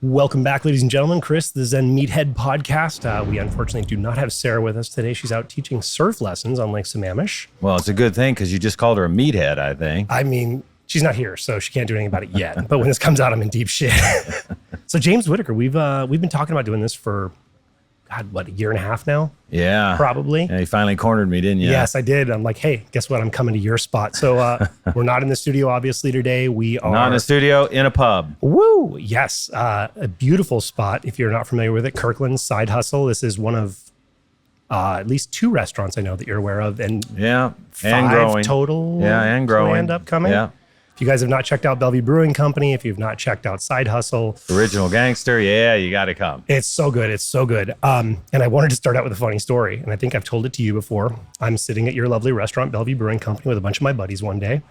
Welcome back, ladies and gentlemen. Chris, the Zen Meathead podcast. We unfortunately do not have Sarah with us today. She's out teaching surf lessons on Lake Sammamish. Well, it's a good thing because you just called her a meathead, I think. I mean, she's not here, so she can't do anything about it yet. But when this comes out, I'm in deep shit. So James Whitaker, we've been talking about doing this for, God, what, a year and a half now? Yeah. Probably. Yeah, you finally cornered me, didn't you? Yes, I did. I'm like, hey, guess what? I'm coming to your spot. So we're not in the studio, obviously, today. We are... Not in the studio, in a pub. Woo! Yes. A beautiful spot, if you're not familiar with it. Kirkland's Side Hustle. This is one of at least 2 restaurants I know that you're aware of. And yeah, 5 and growing. total and growing. planned upcoming. Yeah. If you guys have not checked out Bellevue Brewing Company, if you've not checked out Side Hustle. Original Gangster, yeah, you got to come. It's so good. It's so good. And I wanted to start out with a funny story. And I think I've told it to you before. I'm sitting at your lovely restaurant, Bellevue Brewing Company, with a bunch of my buddies one day.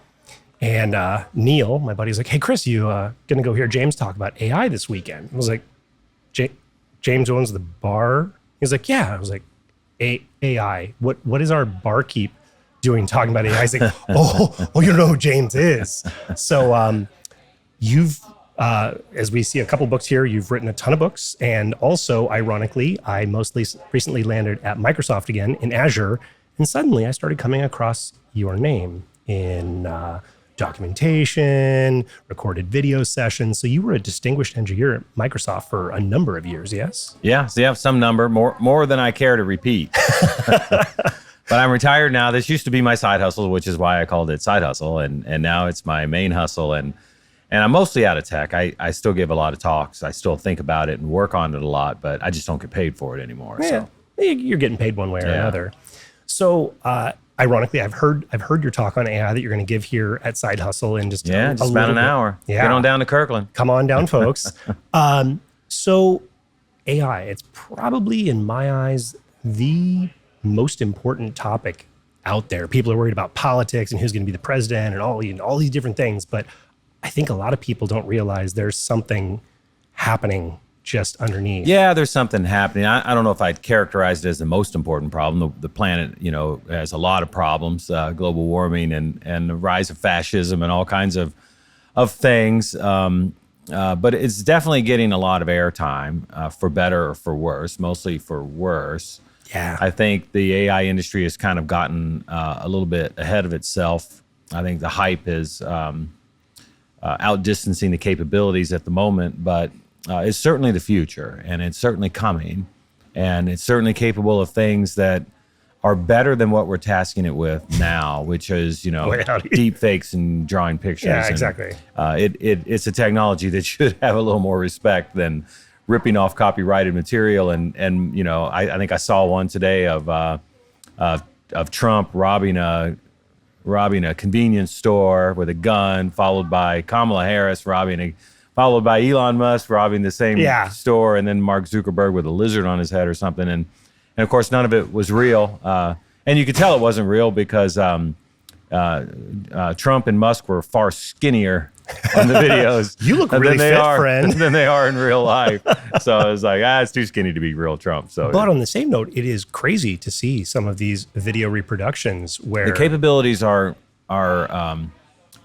And Neil, my buddy's like, hey, Chris, you going to go hear James talk about AI this weekend? I was like, James owns the bar? He's like, yeah. I was like, AI, what is our barkeep doing talking about AI? He's like, oh, you don't know who James is. So you've, as we see a couple books here, you've written a ton of books. And also, ironically, I mostly recently landed at Microsoft again in Azure. And suddenly I started coming across your name in documentation, recorded video sessions. So you were a distinguished engineer at Microsoft for a number of years, yes? Yeah, so you have some number, more than I care to repeat. But I'm retired now. This used to be my side hustle, which is why I called it Side Hustle. And now it's my main hustle. And I'm mostly out of tech. I still give a lot of talks. I still think about it and work on it a lot, but I just don't get paid for it anymore. Yeah, So you're getting paid one way or another. So ironically, I've heard your talk on AI that you're going to give here at Side Hustle in just just about an hour. Yeah. Get on down to Kirkland. Come on down, folks. So AI, it's probably in my eyes the most important topic out there. People are worried about politics and who's going to be the president and all these different things, but I think a lot of people don't realize there's something happening just underneath. Yeah, there's something happening. I don't know if I'd characterize it as the most important problem. The planet, has a lot of problems, global warming and the rise of fascism and all kinds of things. But it's definitely getting a lot of airtime, for better or for worse, mostly for worse. Yeah. I think the AI industry has kind of gotten a little bit ahead of itself. I think the hype is outdistancing the capabilities at the moment, but it's certainly the future, and it's certainly coming, and it's certainly capable of things that are better than what we're tasking it with now, which is, deep fakes and drawing pictures. Yeah, exactly. And, it's a technology that should have a little more respect than ripping off copyrighted material. And I think I saw one today of Trump robbing a convenience store with a gun, followed by Kamala Harris followed by Elon Musk robbing the same store, and then Mark Zuckerberg with a lizard on his head or something. And of course, none of it was real. And you could tell it wasn't real because Trump and Musk were far skinnier on the videos. You look really fit, friend. Than they are in real life. So I was like, it's too skinny to be real Trump. So, but on the same note, it is crazy to see some of these video reproductions where the capabilities are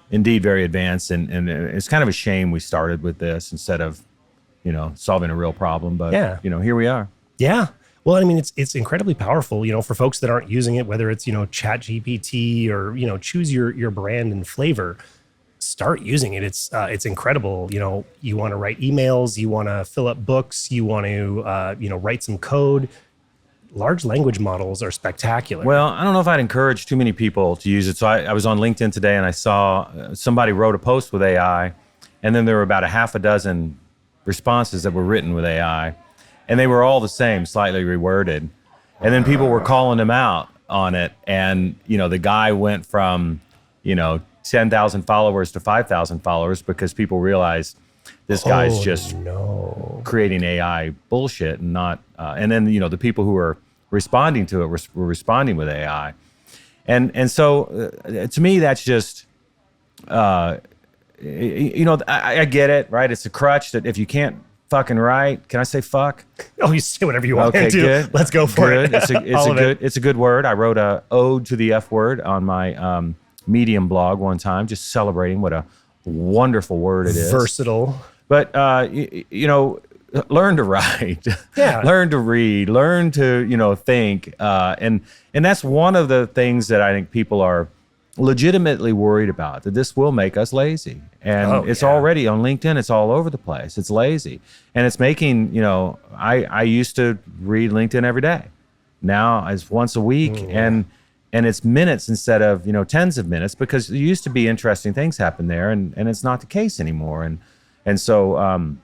indeed very advanced, and it's kind of a shame we started with this instead of, solving a real problem. But here we are. Yeah. Well, I mean, it's incredibly powerful, for folks that aren't using it, whether it's, Chat GPT or, choose your brand and flavor. Start using it. It's incredible. You want to write emails, you want to fill up books, you want to write some code. Large language models are spectacular. Well, I don't know if I'd encourage too many people to use it. So I was on LinkedIn today and I saw somebody wrote a post with AI, and then there were about a half a dozen responses that were written with AI, and they were all the same, slightly reworded. And then people were calling him out on it, and the guy went from 10,000 followers to 5,000 followers because people realized this guy's just creating AI bullshit and not. And then the people who were responding to it were responding with AI, and so to me that's just I get it, right? It's a crutch that if you can't fucking write, can I say fuck? Oh, you say whatever you want to. Good. Let's go for it. It's a good word. I wrote a ode to the F word on my Medium blog one time, just celebrating what a wonderful word it is. Versatile. But learn to write, Yeah. learn to read, learn to think, and that's one of the things that I think people are legitimately worried about, that this will make us lazy. And it's already on LinkedIn, it's all over the place. It's lazy. And it's making, I used to read LinkedIn every day. Now it's once a week, and it's minutes instead of, tens of minutes, because there used to be interesting things happen there, and it's not the case anymore. And so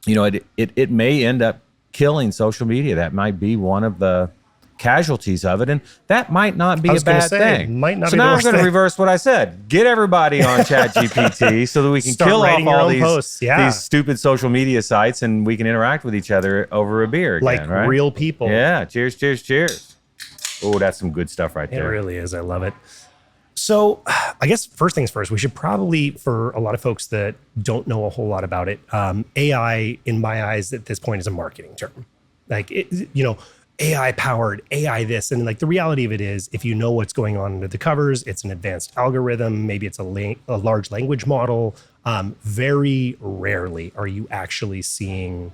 it may end up killing social media. That might be one of the casualties of it, and that might not be a bad thing. Might not so be now the I'm worst going to thing. reverse what I said. Get everybody on ChatGPT so that we can Start kill off writing your all own posts. Yeah. these stupid social media sites, and we can interact with each other over a beer again, Like right? real people. Yeah. Cheers, cheers, cheers. Oh, that's some good stuff right It there. really is. I love it. So I guess first things first, we should probably, for a lot of folks that don't know a whole lot about it, AI, in my eyes, at this point is a marketing term. Like, AI powered, AI this. And like the reality of it is, if you know what's going on under the covers, it's an advanced algorithm. Maybe it's a large language model. Very rarely are you actually seeing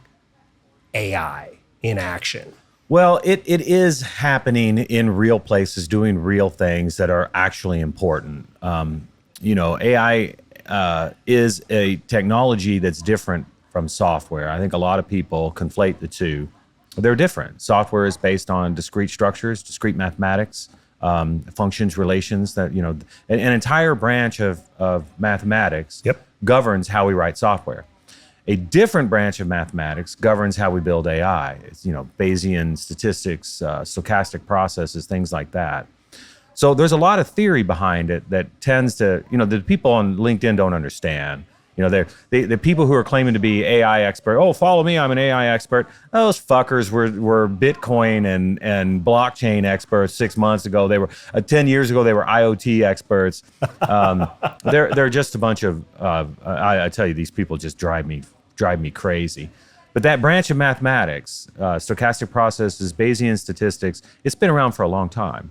AI in action. Well, it is happening in real places, doing real things that are actually important. AI is a technology that's different from software. I think a lot of people conflate the two. They're different. Software is based on discrete structures, discrete mathematics, functions, relations. That an entire branch of mathematics governs how we write software. A different branch of mathematics governs how we build AI. It's, Bayesian statistics, stochastic processes, things like that. So there's a lot of theory behind it that tends to, the people on LinkedIn don't understand. The people who are claiming to be AI expert, oh, follow me, I'm an AI expert. Those fuckers were Bitcoin and blockchain experts 6 months ago. They were 10 years ago. They were IoT experts. They're just a bunch of. I tell you, these people just drive me crazy. But that branch of mathematics, stochastic processes, Bayesian statistics, it's been around for a long time,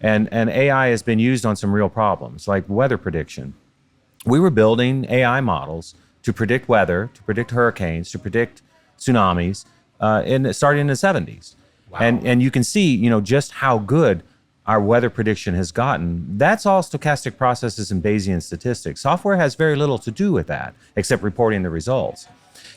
and AI has been used on some real problems like weather prediction. We were building AI models to predict weather, to predict hurricanes, to predict tsunamis, starting in the 70s. Wow. And you can see, just how good our weather prediction has gotten. That's all stochastic processes and Bayesian statistics. Software has very little to do with that, except reporting the results.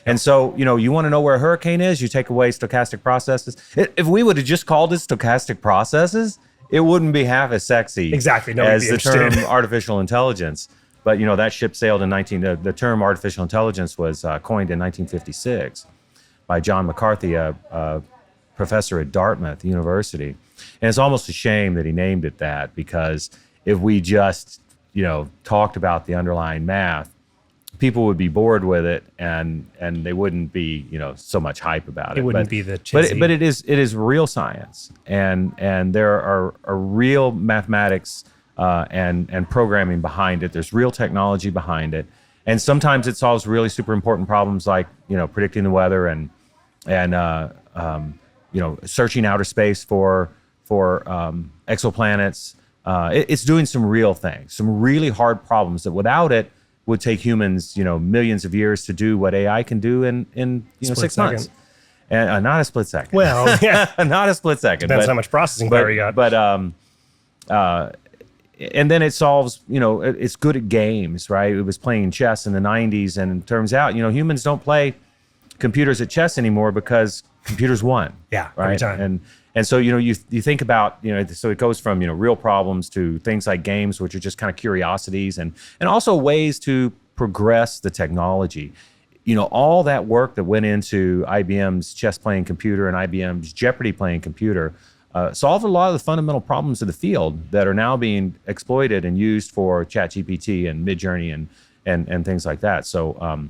And so, you want to know where a hurricane is, you take away stochastic processes. If we would have just called it stochastic processes, it wouldn't be half as sexy as the term artificial intelligence. But, that ship sailed in the term artificial intelligence was coined in 1956 by John McCarthy, a professor at Dartmouth University. And it's almost a shame that he named it that, because if we just, talked about the underlying math, people would be bored with it, and they wouldn't be, so much hype about it. It wouldn't be the cheesy. But it is real science, and there are real mathematics and programming behind it. There's real technology behind it, and sometimes it solves really super important problems like predicting the weather and searching outer space for exoplanets. It's doing some real things, some really hard problems that without it would take humans millions of years to do what AI can do in 6 months. And not a split second. Well, yeah, not a split second. Depends how much processing power you got. But and then it solves, it's good at games, right? It was playing chess in the 90s, and it turns out, humans don't play computers at chess anymore because computers won. Yeah, right. every time. And so, you think about, so it goes from, real problems to things like games, which are just kind of curiosities, and also ways to progress the technology. All that work that went into IBM's chess playing computer and IBM's Jeopardy playing computer solved a lot of the fundamental problems of the field that are now being exploited and used for ChatGPT and Midjourney and things like that. So,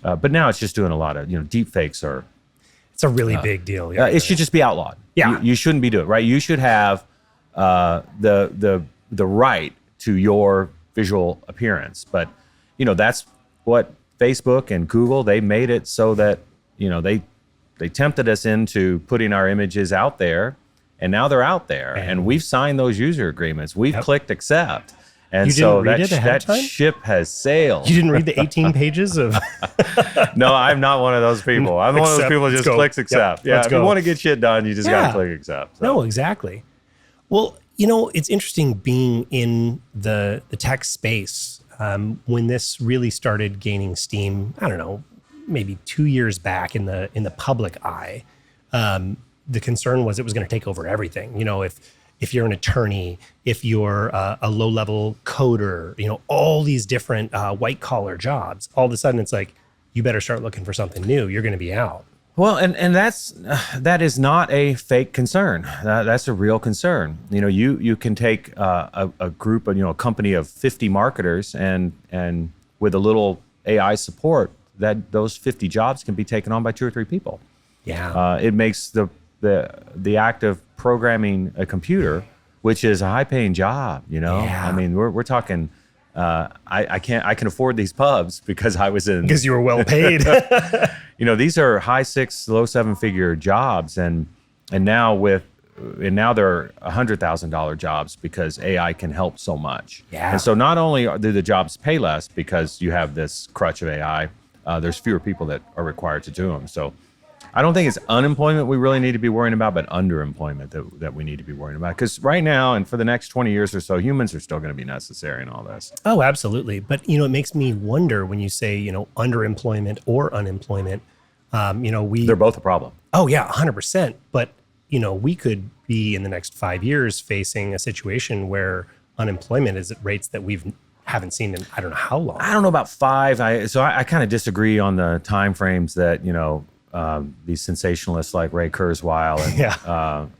but now it's just doing a lot of, deep fakes or. It's a really big deal. Yeah. It should just be outlawed. Yeah. You shouldn't be doing it, right? You should have the right to your visual appearance. But, that's what Facebook and Google, they made it so that, they tempted us into putting our images out there, and now they're out there. And we've signed those user agreements. We've clicked accept. And You so didn't read it ahead that of time? ship has sailed. You didn't read the 18 pages of. No, I'm not one of those people. I'm one of those Accept. people who Let's just go. clicks Yep. accept. Yeah, Let's if you go. want to get shit done, you just got Yeah. to click accept. So. No, exactly. Well, it's interesting being in the tech space when this really started gaining steam. I don't know, maybe 2 years back in the public eye. The concern was it was going to take over everything. If you're an attorney, if you're a low-level coder, all these different white-collar jobs, all of a sudden it's like, you better start looking for something new. You're going to be out. Well, and that is not a fake concern. That's a real concern. You can take a group of, a company of 50 marketers and with a little AI support, that those 50 jobs can be taken on by 2 or 3 people. Yeah. It makes the act of programming a computer, which is a high-paying job. Yeah. I mean, we're talking. I can afford these pubs because I was in. Because you were well paid. These are high 6, low 7-figure jobs, and now they're $100,000 jobs because AI can help so much. Yeah. And so not only do the jobs pay less because you have this crutch of AI, there's fewer people that are required to do them. So I don't think it's unemployment we really need to be worrying about, but underemployment that we need to be worrying about. Because right now and for the next 20 years or so, humans are still going to be necessary in all this. Oh, absolutely. But, it makes me wonder when you say, underemployment or unemployment, They're both a problem. Oh, yeah, 100%. But, we could be in the next 5 years facing a situation where unemployment is at rates that haven't seen in I don't know how long. I don't know about 5. I kind of disagree on the time frames that, these sensationalists like Ray Kurzweil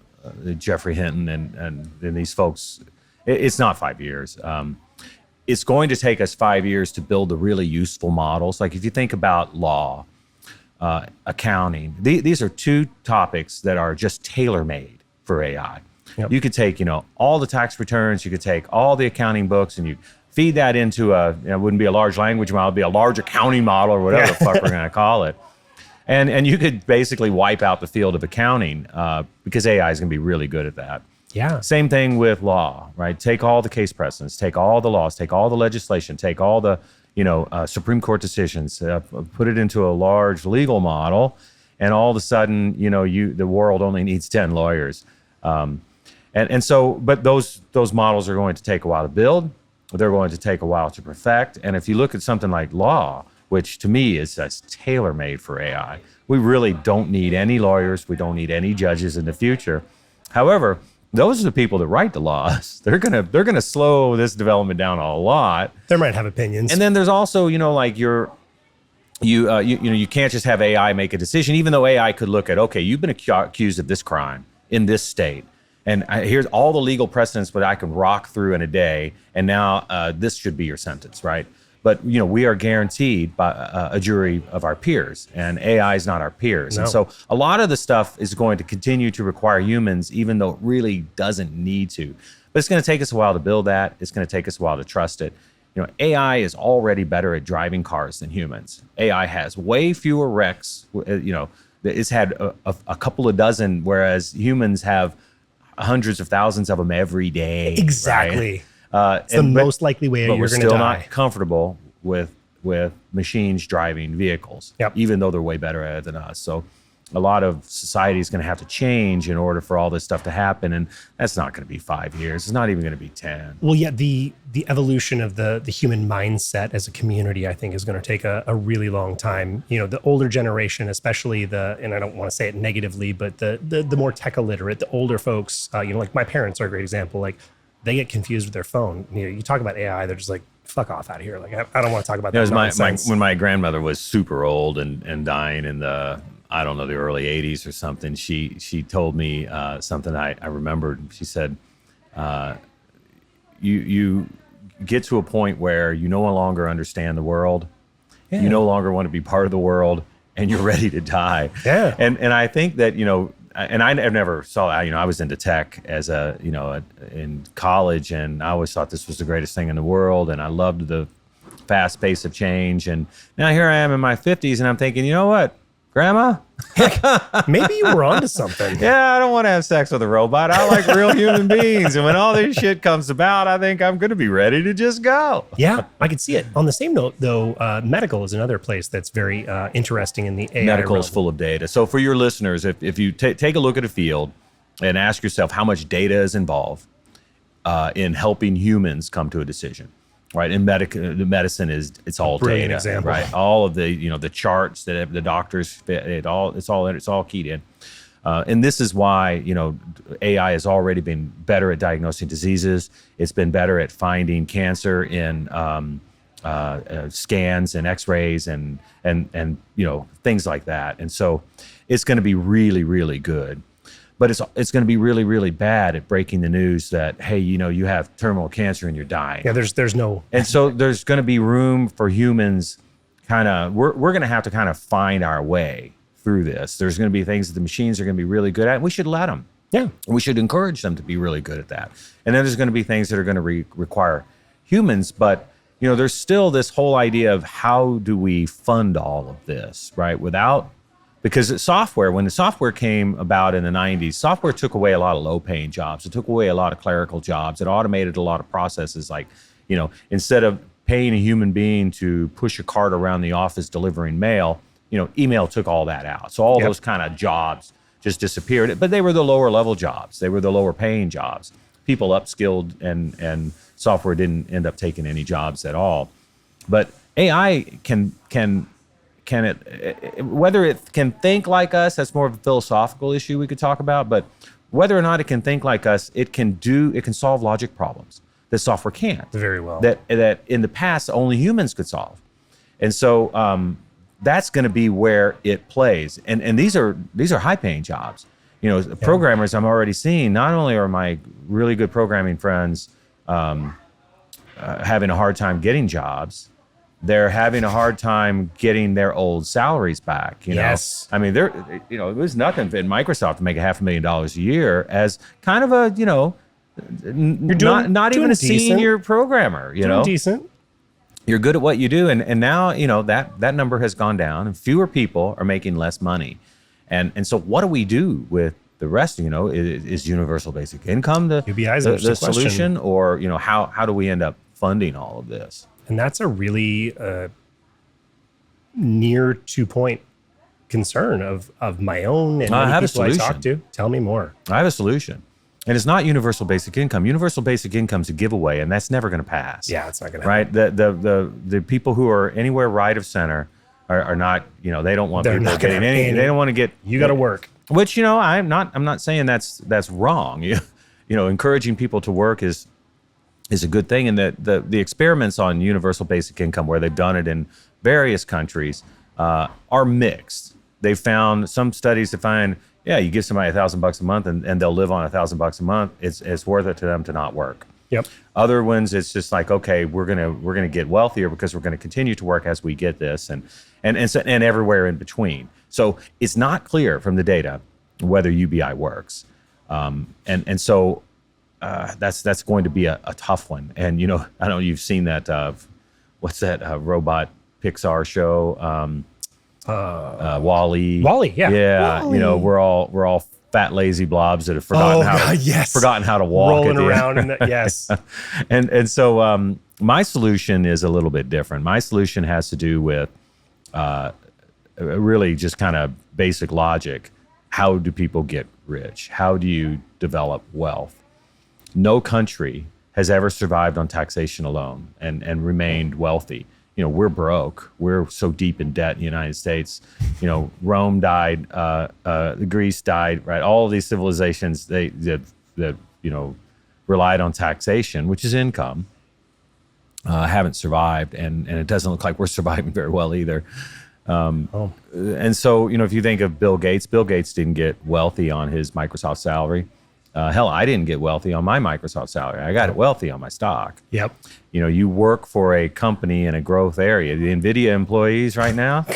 and Jeffrey Hinton and these folks, it's not 5 years. It's going to take us 5 years to build the really useful models. Like if you think about law, accounting, these are 2 topics that are just tailor-made for AI. Yep. You could take, all the tax returns, you could take all the accounting books and you feed that into it wouldn't be a large language model, it'd be a large accounting model or whatever the fuck we're going to call it. And you could basically wipe out the field of accounting because AI is going to be really good at that. Yeah. Same thing with law, right? Take all the case precedents, take all the laws, take all the legislation, take all the Supreme Court decisions, put it into a large legal model, and all of a sudden, the world only needs 10 lawyers. But those models are going to take a while to build. They're going to take a while to perfect. And if you look at something like law, which to me is just tailor-made for AI. We really don't need any lawyers. We don't need any judges in the future. However, those are the people that write the laws. They're gonna slow this development down a lot. They might have opinions. And then there's also, like you can't just have AI make a decision, even though AI could look at, okay, you've been accused of this crime in this state. And here's all the legal precedents that I can rock through in a day. And now this should be your sentence, right? But we are guaranteed by a jury of our peers, and AI is not our peers. No. And so a lot of the stuff is going to continue to require humans, even though it really doesn't need to. But it's going to take us a while to build that. It's going to take us a while to trust it. AI is already better at driving cars than humans. AI has way fewer wrecks. It's had a couple of dozen, whereas humans have hundreds of thousands of them every day. Exactly. Right? It's the most likely way you're going to die. But we're still not comfortable with machines driving vehicles, even though they're way better at it than us. So a lot of society is going to have to change in order for all this stuff to happen. And that's not going to be 5 years. It's not even going to be 10. Well, yeah, the evolution of the human mindset as a community, I think, is going to take a really long time. The older generation, especially and I don't want to say it negatively, but the more tech illiterate, the older folks, like my parents are a great example. Like, they get confused with their phone. You talk about AI, they're just like, fuck off out of here. Like, I don't want to talk about that nonsense. When my grandmother was super old and dying in the early 80s or something, she told me something I remembered. She said, you get to a point where you no longer understand the world. Yeah. You no longer want to be part of the world, and you're ready to die. Yeah. And I think that, and I never saw that. I was into tech as in college, and I always thought this was the greatest thing in the world, and I loved the fast pace of change. And now here I am in my 50s, and I'm thinking, you know what, Grandma, Heck, maybe you were onto something. Yeah, I don't want to have sex with a robot. I like real human beings. And when all this shit comes about, I think I'm going to be ready to just go. Yeah, I could see it. On the same note, though, medical is another place that's very interesting in the AI Medical is realm. full of data. So for your listeners, if you take a look at a field and ask yourself how much data is involved in helping humans come to a decision, right? In the medicine it's all Brilliant data, example. right? All of the the charts that the doctors fit, it's all keyed in. And this is why AI has already been better at diagnosing diseases. It's been better at finding cancer in scans and X-rays and things like that. And so it's going to be really, really good. But it's going to be really, really bad at breaking the news that, hey, you have terminal cancer and you're dying. Yeah, there's no. And so there's going to be room for humans. We're going to have to kind of find our way through this. There's going to be things that the machines are going to be really good at. And we should let them. Yeah, We should encourage them to be really good at that. And then there's going to be things that are going to require humans. But there's still this whole idea of how do we fund all of this, right? Because when the software came about in the 90s, software took away a lot of low-paying jobs. It took away a lot of clerical jobs. It automated a lot of processes. Like, instead of paying a human being to push a cart around the office delivering mail, email took all that out. So all those kind of jobs just disappeared. But they were the lower-level jobs. They were the lower-paying jobs. People upskilled, and software didn't end up taking any jobs at all. But AI can it, whether it can think like us, that's more of a philosophical issue we could talk about, but whether or not it can think like us, it can solve logic problems that software can't. very well. That in the past only humans could solve. And so that's going to be where it plays. And these are high paying jobs. Programmers I'm already seeing, not only are my really good programming friends having a hard time getting jobs, they're having a hard time getting their old salaries back. Yes. I mean, it was nothing in Microsoft to make $500,000 a year as kind of a, not even a senior programmer, Doing decent. You're good at what you do. And now, that number has gone down and fewer people are making less money. And so what do we do with the rest? Is universal basic income the solution? Or, how do we end up funding all of this? And that's a really near to point concern of my own and I many have a people I solution. talk to. Tell me more. I have a solution. And it's not universal basic income. Universal basic income is a giveaway, and that's never going to pass. Yeah, it's not going to happen. Right? The people who are anywhere right of center are not, they don't want people getting any. They don't want to get. You got to work. Which, I'm not saying that's wrong. Encouraging people to work is a good thing. And the experiments on universal basic income, where they've done it in various countries, are mixed. They found some studies to find, you give somebody $1,000 a month and they'll live on $1,000 a month. It's worth it to them to not work. Yep. Other ones, it's just like, okay, we're gonna get wealthier because we're gonna continue to work as we get this, and everywhere in between. So it's not clear from the data whether UBI works, and so that's going to be a tough one. And I don't know, you've seen that what's that robot Pixar show, Wall-E. Wall-E, yeah. Yeah, Wall-E. we're all fat lazy blobs that have forgotten how to walk, rolling around. Yes. And so my solution is a little bit different. My solution has to do with really just kind of basic logic. How do people get rich? How do you develop wealth? No country has ever survived on taxation alone and remained wealthy. We're broke. We're so deep in debt in the United States. Rome died, Greece died, right? All of these civilizations, that relied on taxation, which is income, haven't survived. And it doesn't look like we're surviving very well either. And so, if you think of Bill Gates didn't get wealthy on his Microsoft salary. Hell, I didn't get wealthy on my Microsoft salary. I got wealthy on my stock. Yep. You work for a company in a growth area. The NVIDIA employees right now,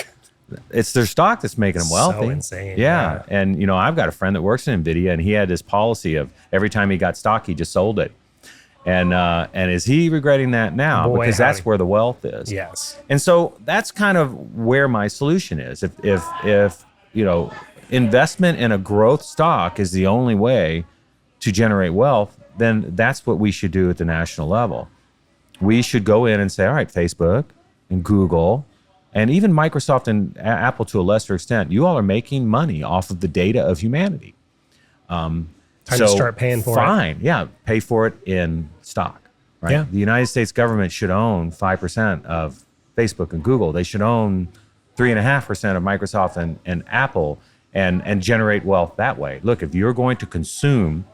it's their stock that's making them wealthy. So insane. Yeah. And, I've got a friend that works in NVIDIA, and he had this policy of every time he got stock, he just sold it. And is he regretting that now? Boy, because that's where the wealth is. Yes. And so that's kind of where my solution is. If investment in a growth stock is the only way to generate wealth, then that's what we should do at the national level. We should go in and say, all right, Facebook and Google and even Microsoft and Apple to a lesser extent, you all are making money off of the data of humanity. Time to start paying for it. Fine, yeah, pay for it in stock, right? Yeah. The United States government should own 5% of Facebook and Google. They should own 3.5% of Microsoft and Apple and generate wealth that way. Look, if you're going to consume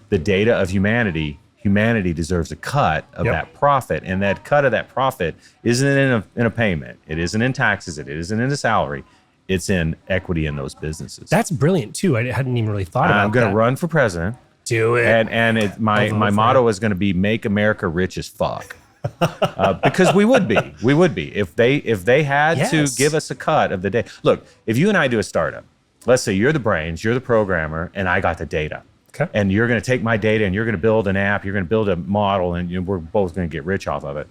the data of humanity, humanity deserves a cut of that profit. And that cut of that profit isn't in a payment. It isn't in taxes. It isn't in a salary. It's in equity in those businesses. That's brilliant too. I hadn't even really thought about that. I'm going to run for president. Do it. And my motto is going to be make America rich as fuck. Because we would be if they had to give us a cut of the day. Look, if you and I do a startup, let's say you're the brains, you're the programmer, and I got the data. Okay. And you're going to take my data and you're going to build an app, you're going to build a model, and we're both going to get rich off of it.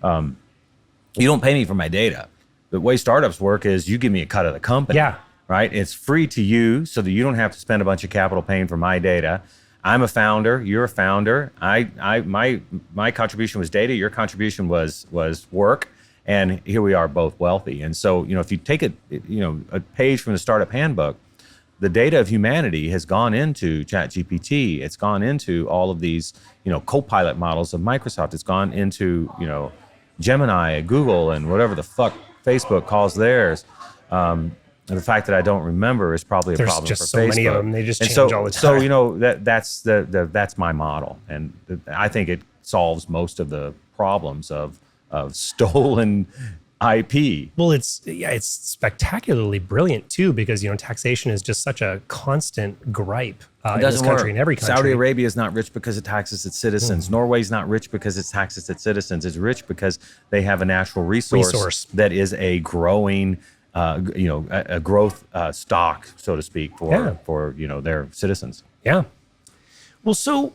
You don't pay me for my data. The way startups work is you give me a cut of the company. Yeah. Right? It's free to you so that you don't have to spend a bunch of capital paying for my data. I'm a founder. You're a founder. My contribution was data. Your contribution was work. And here we are, both wealthy. And so, if you take a page from the startup handbook, the data of humanity has gone into ChatGPT. It's gone into all of these, co-pilot models of Microsoft. It's gone into, Gemini at Google and whatever the fuck Facebook calls theirs. And the fact that I don't remember is probably a problem for Facebook. There's just so many of them. They just change all the time. So, that's my model. And I think it solves most of the problems of stolen IP. Well, it's spectacularly brilliant too, because taxation is just such a constant gripe in this country, in every country. Saudi Arabia is not rich because it taxes its citizens. Norway's not rich because it taxes its citizens. It's rich because they have a natural resource. That is a growing, a growth stock, so to speak, for their citizens. Yeah. Well, so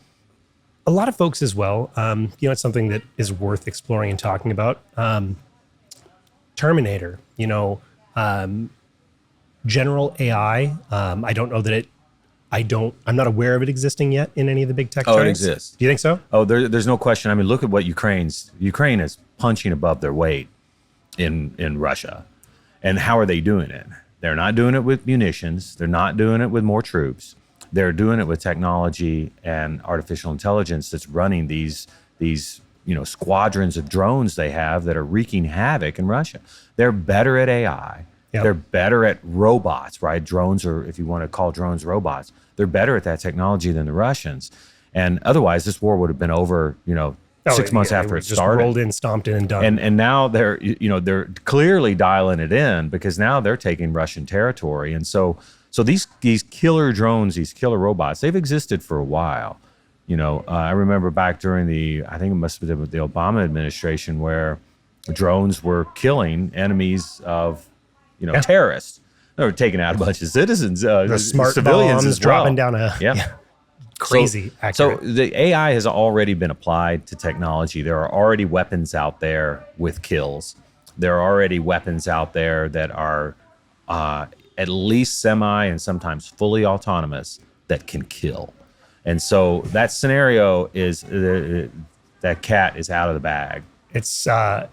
a lot of folks as well, it's something that is worth exploring and talking about. Terminator, general AI. I don't know that I'm not aware of it existing yet in any of the big tech giants. Oh, it exists. Do you think so? Oh, there's no question. I mean, look at what Ukraine is punching above their weight in Russia. And how are they doing it? They're not doing it with munitions. They're not doing it with more troops. They're doing it with technology and artificial intelligence that's running these squadrons of drones they have that are wreaking havoc in Russia. They're better at AI. Yep. They're better at robots, right? Drones, or if you want to call drones robots, they're better at that technology than the Russians. And otherwise, this war would have been over, 6 months after it started. Just rolled in, stomped in, and done. And now they're clearly dialing it in, because now they're taking Russian territory. And so these killer drones, these killer robots, they've existed for a while. I remember back during I think it must have been the Obama administration, where drones were killing enemies of, terrorists. They were taking out a bunch of citizens, the smart civilians bombs as well. dropping down crazy accurate. So the AI has already been applied to technology. There are already weapons out there with kills. There are already weapons out there that are at least semi and sometimes fully autonomous that can kill. And so that scenario is that cat is out of the bag. It's a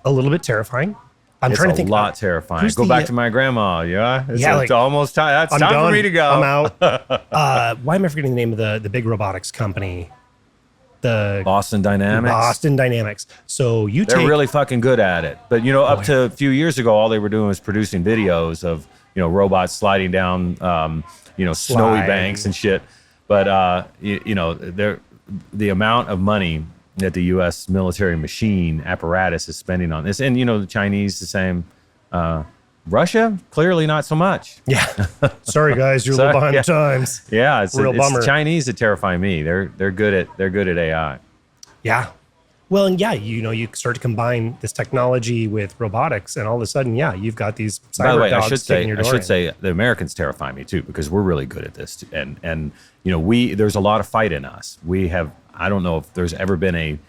little bit terrifying. I'm trying to think. It's a lot terrifying. Go back to my grandma. Yeah. It's almost time. That's I'm time done. for me to go. I'm out. Why am I forgetting the name of the big robotics company? The Boston Dynamics. So they're really fucking good at it. But up to a few years ago, all they were doing was producing videos of robots sliding down snowy banks and shit. But the amount of money that the U.S. military machine apparatus is spending on this, and the Chinese the same, Russia clearly not so much. Yeah, sorry guys, you're a little behind the times. Yeah, it's bummer. The Chinese that terrify me. They're good at AI. Yeah, well, and you start to combine this technology with robotics, and all of a sudden, you've got these cyber By the way, dogs I should say the Americans terrify me too, because we're really good at this, and there's a lot of fight in us. I don't know if there's ever been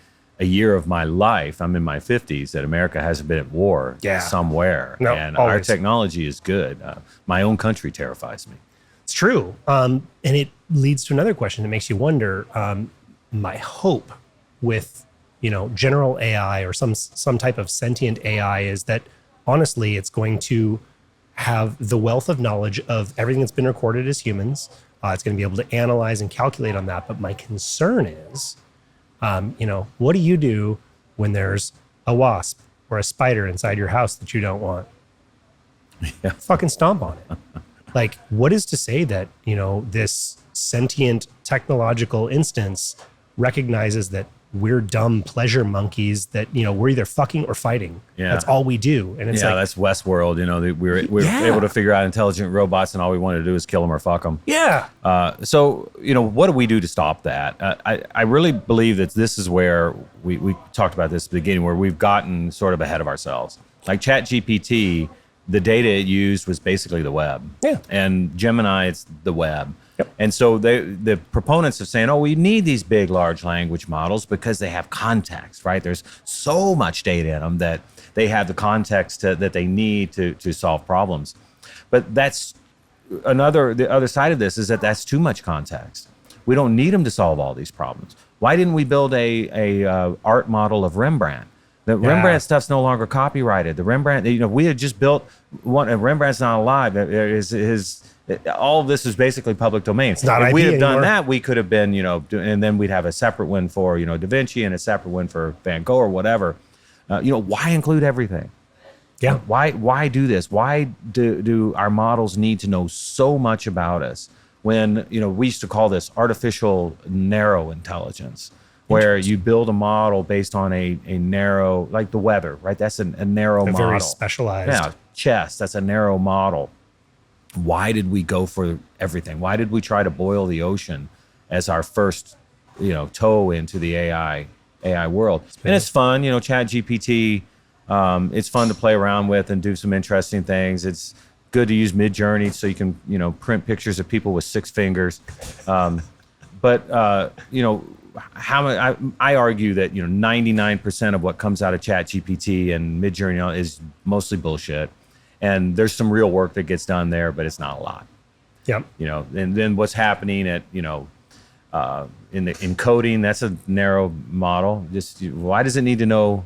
a year of my life, I'm in my 50s, that America hasn't been at war somewhere. No, and always. our technology is good. My own country terrifies me. It's true. And it leads to another question that makes you wonder. My hope with, general AI or some type of sentient AI is that honestly, it's going to have the wealth of knowledge of everything that's been recorded as humans. It's going to be able to analyze and calculate on that. But my concern is, what do you do when there's a wasp or a spider inside your house that you don't want? Yeah. Fucking stomp on it. Like, what is to say that, this sentient technological instance recognizes that we're dumb pleasure monkeys, that, we're either fucking or fighting. Yeah. That's all we do. And it's that's Westworld. We're able to figure out intelligent robots, and all we want to do is kill them or fuck them. Yeah. So, what do we do to stop that? I really believe that this is where we talked about this at the beginning, where we've gotten sort of ahead of ourselves. Like ChatGPT, the data it used was basically the web. Yeah. And Gemini, it's the web. Yep. And so the proponents of saying, we need these big, large language models because they have context, right? There's so much data in them that they have the context that they need to solve problems. But that's the other side of this is that that's too much context. We don't need them to solve all these problems. Why didn't we build a art model of Rembrandt? The Rembrandt stuff's no longer copyrighted. The Rembrandt, we had just built one. Rembrandt's not alive. All of this is basically public domain. It's not if IP we had done anymore. that, we could have been, and then we'd have a separate one for, Da Vinci and a separate one for Van Gogh or whatever. Why include everything? Yeah. Why do this? Why do our models need to know so much about us when, we used to call this artificial narrow intelligence, where you build a model based on a narrow, like the weather, right? That's a narrow model. Very specialized. Yeah, chess, that's a narrow model. Why did we go for everything? Why did we try to boil the ocean as our first, toe into the AI world? And it's fun, ChatGPT. It's fun to play around with and do some interesting things. It's good to use Midjourney so you can, print pictures of people with 6 fingers. I argue that 99% of what comes out of ChatGPT and Midjourney is mostly bullshit, and there's some real work that gets done there, but it's not a lot. Yeah. And then what's happening at in the encoding, that's a narrow model. Just why does it need to know?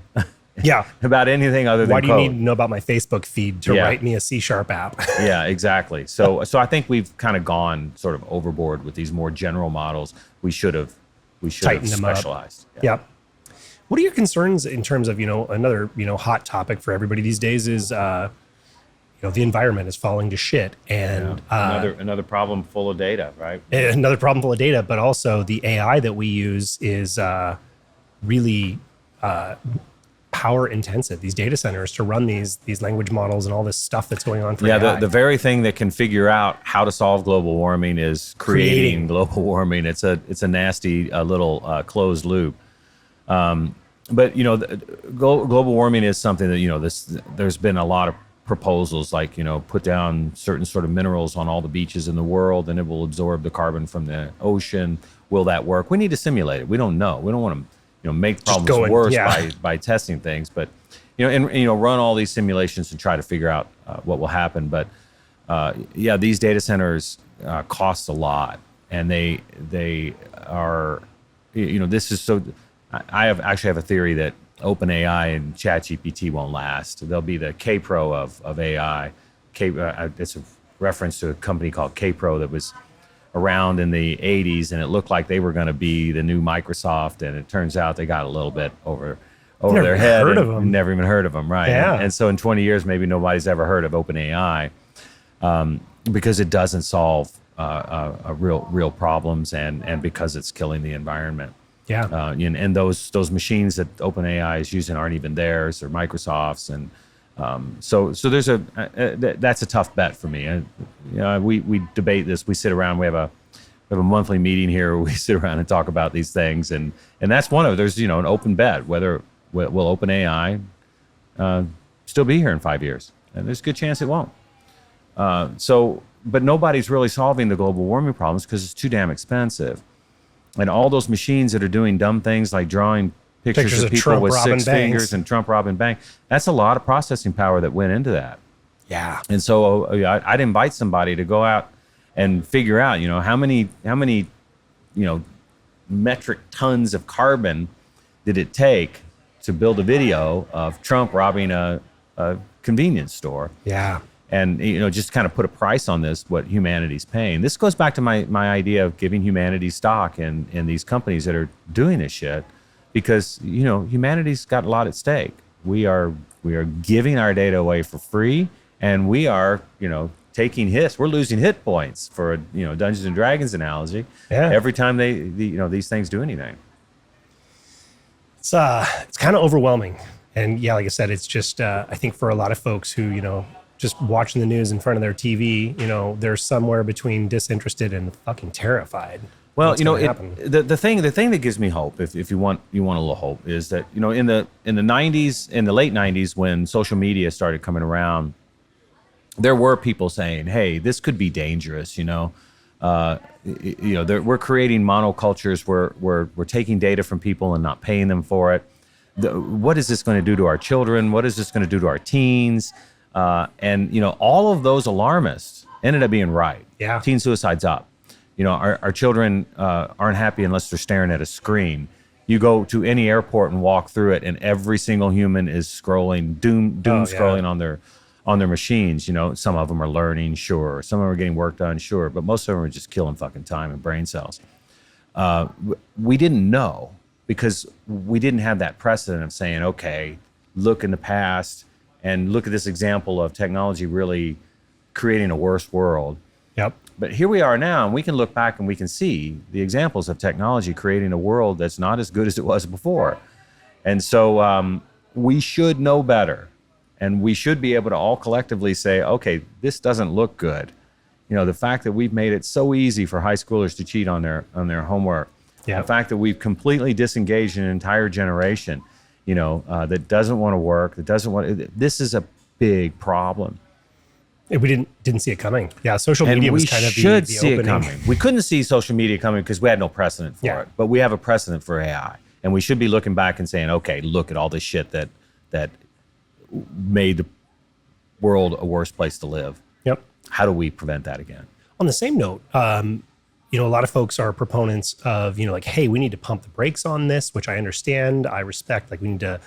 About anything other than why do you code? need to know about my Facebook feed to write me a C# app? Yeah, exactly. So I think we've kind of gone sort of overboard with these more general models. We should have Tighten them up. specialized. Yeah. What are your concerns in terms of, another, hot topic for everybody these days is, the environment is falling to shit, and Another problem full of data, right? another problem full of data, but also the AI that we use is really power intensive. These data centers to run these language models and all this stuff that's going on for AI. The very thing that can figure out how to solve global warming is creating global warming. It's a nasty little closed loop. But global warming is something that there's been a lot of proposals like put down certain sort of minerals on all the beaches in the world and it will absorb the carbon from the ocean. Will that work? We need to simulate it. We don't know. We don't want to make problems worse by testing things, but run all these simulations and try to figure out what will happen. But these data centers cost a lot, and they are this is so. I have a theory that OpenAI and ChatGPT won't last. They'll be the K-Pro of AI. It's a reference to a company called K-Pro that was around in the 80s, and it looked like they were going to be the new Microsoft, and it turns out they got a little bit over their head. Never even heard of them, right? Yeah. And so in 20 years, maybe nobody's ever heard of OpenAI because it doesn't solve real problems, and because it's killing the environment. Yeah. And those machines that OpenAI is using aren't even theirs or Microsoft's, and so there's that's a tough bet for me. We debate this. We sit around. We have a monthly meeting here where we sit around and talk about these things, and that's one of there's an open bet whether will OpenAI still be here in 5 years, and there's a good chance it won't. But nobody's really solving the global warming problems because it's too damn expensive. And all those machines that are doing dumb things like drawing pictures of people Trump with robbing six banks. fingers and Trump robbing bank. That's a lot of processing power that went into that. Yeah. And so I'd invite somebody to go out and figure out, how many, metric tons of carbon did it take to build a video of Trump robbing a convenience store. Yeah. And, just kind of put a price on this, what humanity's paying. This goes back to my idea of giving humanity stock in these companies that are doing this shit, because, humanity's got a lot at stake. We are giving our data away for free, and we are, taking hits. We're losing hit points, for a, Dungeons and Dragons analogy, every time these things do anything. It's kind of overwhelming. And yeah, like I said, it's just, I think for a lot of folks who, just watching the news in front of their TV, they're somewhere between disinterested and fucking terrified. Well, the thing that gives me hope, if you want a little hope, is that, in the '90s, in the late '90s, when social media started coming around, there were people saying, "Hey, this could be dangerous." We're creating monocultures where we're taking data from people and not paying them for it. What is this going to do to our children? What is this going to do to our teens? And all of those alarmists ended up being right. Yeah. Teen suicide's up. Our children aren't happy unless they're staring at a screen. You go to any airport and walk through it, and every single human is scrolling, doom scrolling on their machines. Some of them are learning, sure. Some of them are getting work done, sure. But most of them are just killing fucking time and brain cells. We didn't know, because we didn't have that precedent of saying, okay, look in the past and look at this example of technology really creating a worse world. Yep. But here we are now, and we can look back and we can see the examples of technology creating a world that's not as good as it was before. And so we should know better. And we should be able to all collectively say, okay, this doesn't look good. The fact that we've made it so easy for high schoolers to cheat on their homework. Yep. The fact that we've completely disengaged an entire generation, that doesn't want to work, this is a big problem. We didn't see it coming. Yeah, social media was kind of the opening. It coming. We couldn't see social media coming because we had no precedent for it. But we have a precedent for AI. And we should be looking back and saying, okay, look at all this shit that made the world a worse place to live. Yep. How do we prevent that again? On the same note, a lot of folks are proponents of, hey, we need to pump the brakes on this, which I understand, I respect. Like, we need to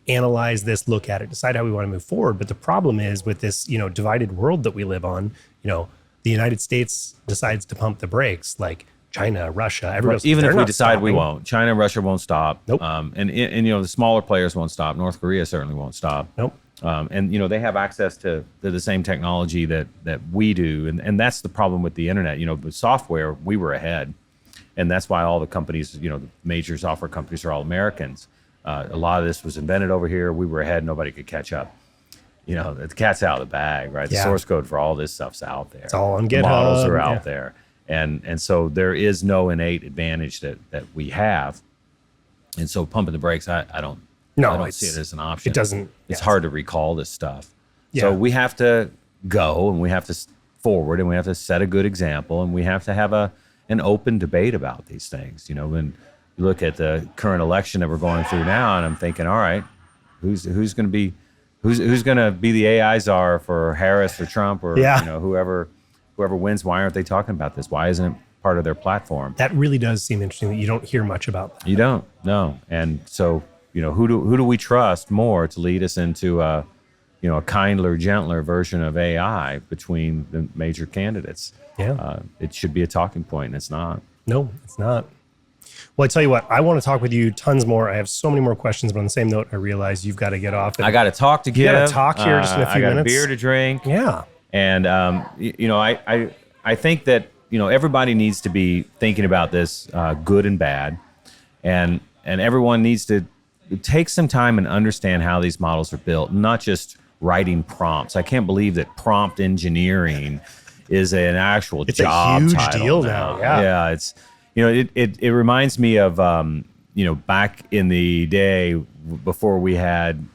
analyze this, look at it, decide how we want to move forward. But the problem is with this, divided world that we live on, the United States decides to pump the brakes, like China, Russia, everybody. Even if we decide we won't, China and Russia won't stop. Nope. And the smaller players won't stop. North Korea certainly won't stop. Nope. And they have access to the same technology that we do, and that's the problem with the internet. With software, we were ahead, and that's why all the companies, the major software companies, are all Americans. A lot of this was invented over here. We were ahead. Nobody could catch up. The cat's out of the bag, right? The source code for all this stuff's out there. It's all on GitHub. The models are out there, and so there is no innate advantage that we have, and so pumping the brakes, I don't see it as an option. It doesn't. It's hard to recall this stuff. Yeah. So we have to go, and we have to forward, and we have to set a good example, and we have to have an open debate about these things. When you look at the current election that we're going through now, and I'm thinking, all right, who's going to be the AI czar for Harris or Trump or whoever wins? Why aren't they talking about this? Why isn't it part of their platform? That really does seem interesting that you don't hear much about that. You don't, no. And so, who do we trust more to lead us into a kinder, gentler version of AI between the major candidates? Yeah. It should be a talking point, and it's not. No, it's not. Well, I tell you what, I want to talk with you tons more. I have so many more questions, but on the same note, I realize you've got to get off. I got to talk to give. You got to talk here just in a few minutes. I got a beer to drink. Yeah. And, I think that, everybody needs to be thinking about this good and bad. And everyone needs to take some time and understand how these models are built, not just writing prompts. I can't believe that prompt engineering is an actual job huge title deal now. Yeah, it's it reminds me of back in the day before we had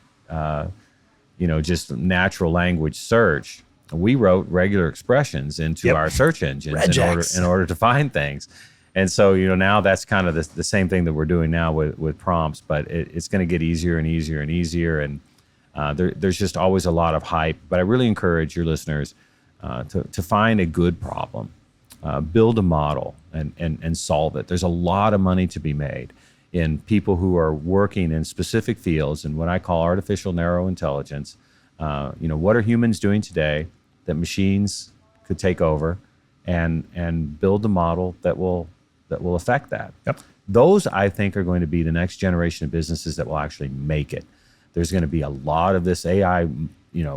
just natural language search. We wrote regular expressions into our search engines in order to find things. And so, now that's kind of the same thing that we're doing now with prompts, but it's going to get easier and easier and easier. And there's just always a lot of hype. But I really encourage your listeners to find a good problem, build a model, and solve it. There's a lot of money to be made in people who are working in specific fields in what I call artificial narrow intelligence. What are humans doing today that machines could take over and build the model that will affect that. Yep. Those, I think, are going to be the next generation of businesses that will actually make it. There's going to be a lot of this AI,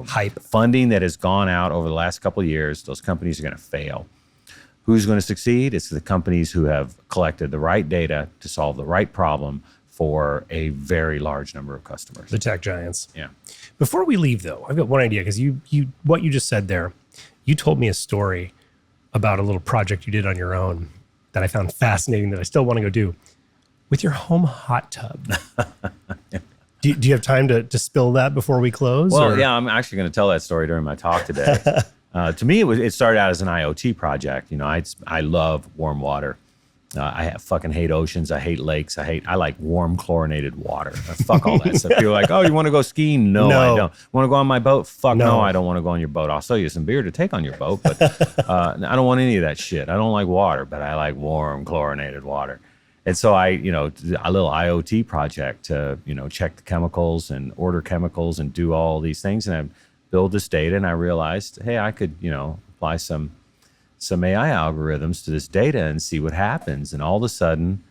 hype funding that has gone out over the last couple of years. Those companies are going to fail. Who's going to succeed? It's the companies who have collected the right data to solve the right problem for a very large number of customers. The tech giants. Yeah. Before we leave, though, I've got one idea, because what you just said there, you told me a story about a little project you did on your own that I found fascinating that I still want to go do with your home hot tub. Do you have time to spill that before we close? Well, yeah, I'm actually going to tell that story during my talk today. To me, it started out as an IoT project. I love warm water. I fucking hate oceans. I hate lakes. I like warm chlorinated water. Fuck all that stuff. People are like, oh, you want to go skiing? No, I don't. Want to go on my boat? Fuck no, I don't want to go on your boat. I'll sell you some beer to take on your boat, but I don't want any of that shit. I don't like water, but I like warm chlorinated water. And so a little IoT project to, check the chemicals and order chemicals and do all these things. And I build this data, and I realized, hey, I could, apply some AI algorithms to this data and see what happens. And all of a sudden,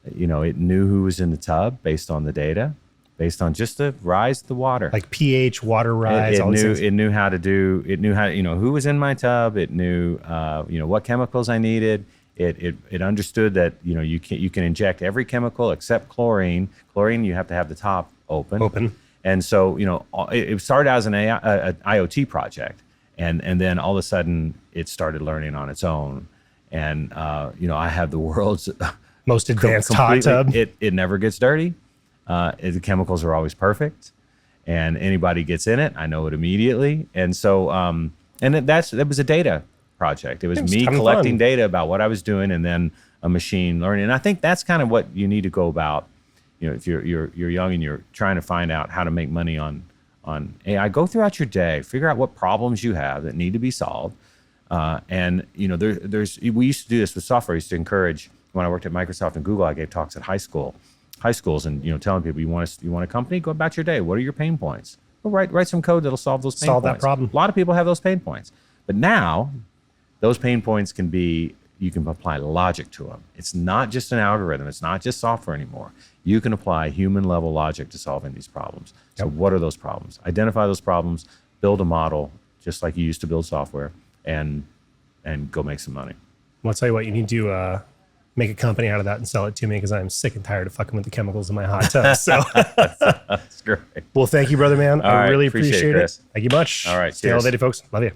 it knew who was in the tub based on the data, based on just the rise of the water. Like pH, water rise. It knew how, who was in my tub. It knew, what chemicals I neitted. It understood that, you can inject every chemical except chlorine. Chlorine, you have to have the top open. And so, it started out as an IoT project. And then all of a sudden it started learning on its own. And, I have the world's most advanced hot tub. It never gets dirty. The chemicals are always perfect. And anybody gets in it, I know it immediately. And so, that was a data project. It was me collecting data about what I was doing, and then a machine learning. And I think that's kind of what you need to go about. If you're young and you're trying to find out how to make money on AI, go throughout your day, figure out what problems you have that need to be solved. We used to do this with software. I used to encourage, when I worked at Microsoft and Google, I gave talks at high schools and, telling people, you want a company, go about your day. What are your pain points? Well, write some code that'll solve those pain points. Solve that problem. A lot of people have those pain points. But now, those pain points you can apply logic to them. It's not just an algorithm. It's not just software anymore. You can apply human level logic to solving these problems. So what are those problems? Identify those problems, build a model, just like you used to build software, and go make some money. Well, I'll tell you what, you need to make a company out of that and sell it to me, because I'm sick and tired of fucking with the chemicals in my hot tub. So That's great. Well, thank you, brother, man. I really appreciate it. Chris. Thank you much. All right. Stay elevated, folks. Love you.